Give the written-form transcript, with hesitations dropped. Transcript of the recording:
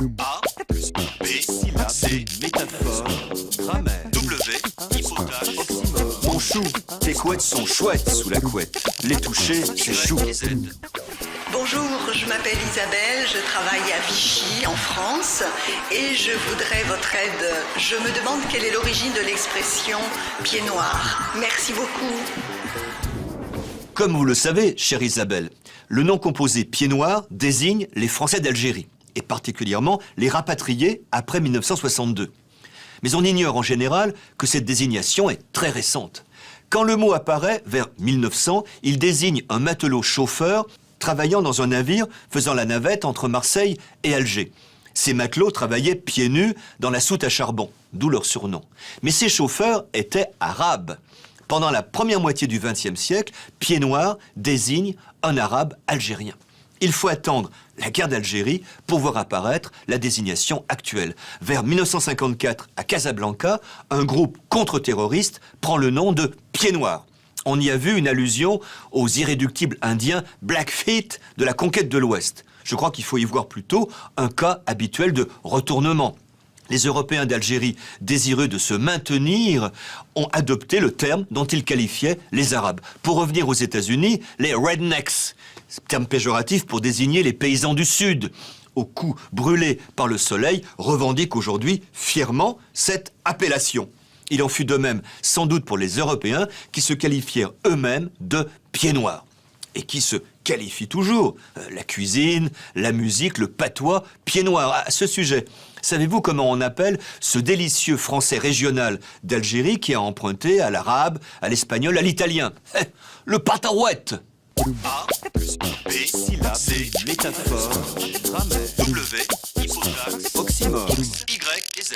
A plus B, C, métaphore, grammaire, W, hypothèse, oxymore. Mon chou, tes couettes sont chouettes sous la couette. Les toucher, c'est chou. Z. Bonjour, je m'appelle Isabelle, je travaille à Vichy, en France, et je voudrais votre aide. Je me demande quelle est l'origine de l'expression « pied noir ». Merci beaucoup. Comme vous le savez, chère Isabelle, le nom composé pied noir désigne les Français d'Algérie, et particulièrement les rapatriés après 1962. Mais on ignore en général que cette désignation est très récente. Quand le mot apparaît vers 1900, il désigne un matelot chauffeur travaillant dans un navire faisant la navette entre Marseille et Alger. Ces matelots travaillaient pieds nus dans la soute à charbon, d'où leur surnom. Mais ces chauffeurs étaient arabes. Pendant la première moitié du XXe siècle, pied noir désigne un arabe algérien. Il faut attendre la guerre d'Algérie pour voir apparaître la désignation actuelle. Vers 1954, à Casablanca, un groupe contre-terroriste prend le nom de Pieds Noirs. On y a vu une allusion aux irréductibles indiens Blackfeet de la conquête de l'Ouest. Je crois qu'il faut y voir plutôt un cas habituel de retournement. Les Européens d'Algérie, désireux de se maintenir, ont adopté le terme dont ils qualifiaient les Arabes. Pour revenir aux États-Unis, les rednecks, terme péjoratif pour désigner les paysans du Sud, au cou brûlé par le soleil, revendiquent aujourd'hui fièrement cette appellation. Il en fut de même, sans doute pour les Européens, qui se qualifièrent eux-mêmes de pieds noirs. Et qui se qualifient toujours. La cuisine, la musique, le patois, pieds noirs. À ce sujet, savez-vous comment on appelle ce délicieux français régional d'Algérie qui a emprunté à l'arabe, à l'espagnol, à l'italien? Le pataouette. A plus B, C, métaphore, grammaire, W, hypothèse, Oxymore. Y et Z.